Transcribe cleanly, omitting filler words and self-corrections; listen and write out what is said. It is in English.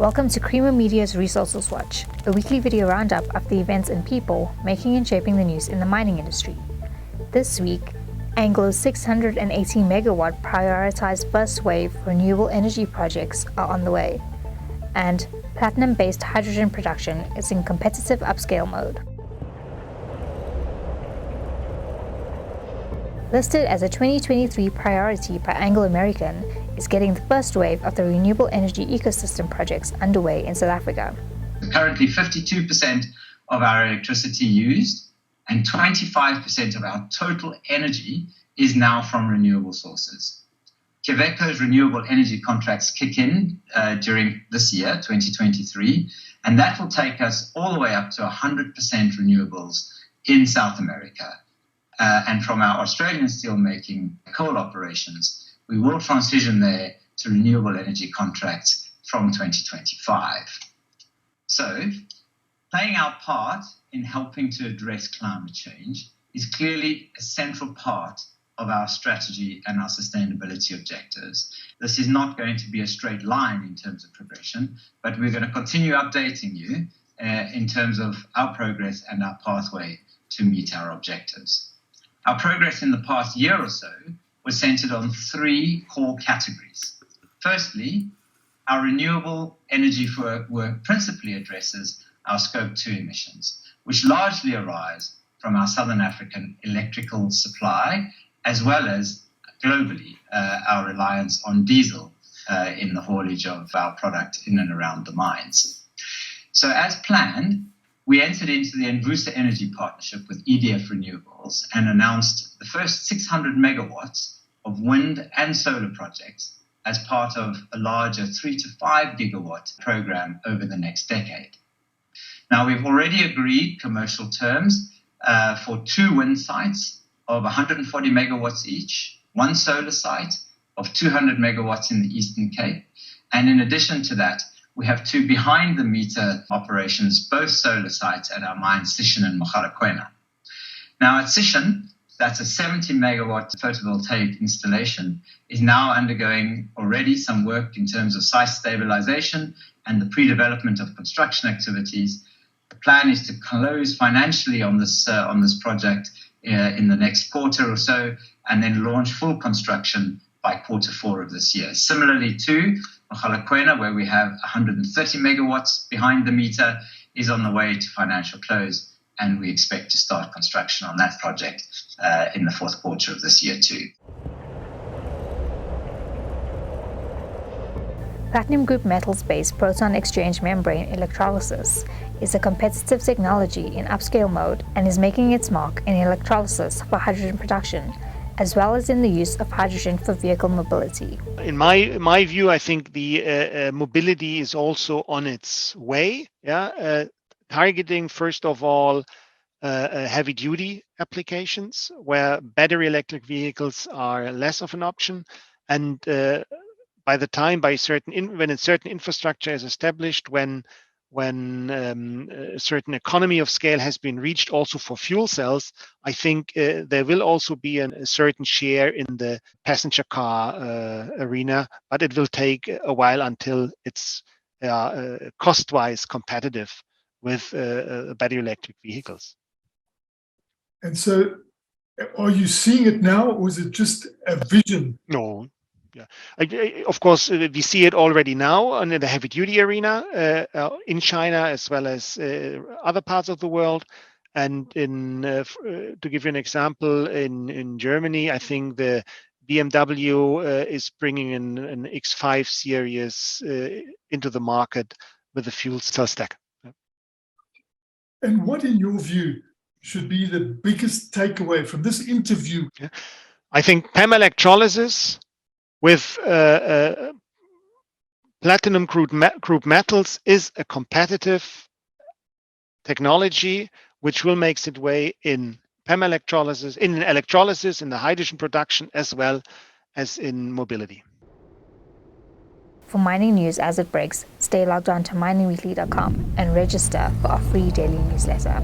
Welcome to Creamer Media's Resources Watch, a weekly video roundup of the events and people making and shaping the news in the mining industry. This week, Anglo's 680 megawatt prioritized first wave renewable energy projects are on the way, and platinum-based hydrogen production is in competitive upscale mode. Listed as a 2023 priority by Anglo American is getting the first wave of the renewable energy ecosystem projects underway in South Africa. Currently 52% of our electricity used and 25% of our total energy is now from renewable sources. Quellaveco's renewable energy contracts kick in during this year, 2023, and that will take us all the way up to 100% renewables in South America. And from our Australian steelmaking coal operations, we will transition there to renewable energy contracts from 2025. So, playing our part in helping to address climate change is clearly a central part of our strategy and our sustainability objectives. This is not going to be a straight line in terms of progression, but we're going to continue updating you in terms of our progress and our pathway to meet our objectives. Our progress in the past year or so was centered on three core categories. Firstly, our renewable energy work principally addresses our Scope 2 emissions, which largely arise from our Southern African electrical supply, as well as globally our reliance on diesel in the haulage of our product in and around the mines. So as planned, we entered into the Envusa Energy Partnership with EDF Renewables and announced the first 600 megawatts of wind and solar projects as part of a larger 3 to 5 gigawatt program over the next decade. Now, we've already agreed commercial terms for 2 wind sites of 140 megawatts each, 1 solar site of 200 megawatts in the Eastern Cape, and in addition to that, we have 2 behind-the-meter operations, both solar sites at our mines Sishen and Mogalakwena. Now at Sishen, that's a 70 megawatt photovoltaic installation, is now undergoing already some work in terms of site stabilization and the pre-development of construction activities. The plan is to close financially on this project in the next quarter or so, and then launch full construction by quarter 4 of this year. Similarly to Mogalakwena, where we have 130 megawatts behind the meter, is on the way to financial close, and we expect to start construction on that project in the 4th quarter of this year too. Platinum group metals-based proton exchange membrane electrolysis is a competitive technology in upscale mode and is making its mark in electrolysis for hydrogen production, as well as in the use of hydrogen for vehicle mobility. In my view, I think the mobility is also on its way. Targeting first of all heavy-duty applications where battery electric vehicles are less of an option, and when a certain infrastructure is established, when a certain economy of scale has been reached also for fuel cells, I think there will also be a certain share in the passenger car arena, but it will take a while until it's cost-wise competitive with battery electric vehicles. And so are you seeing it now, or is it just a vision? No. Yeah, of course, we see it already now in the heavy-duty arena in China as well as other parts of the world. And to give you an example, in Germany, I think the BMW is bringing in an X5 series into the market with a fuel cell stack. And what, in your view, should be the biggest takeaway from this interview? Yeah. I think PEM electrolysis with platinum group metals is a competitive technology which will make its way in PEM electrolysis, in the hydrogen production, as well as in mobility. For mining news as it breaks, stay logged on to miningweekly.com and register for our free daily newsletter.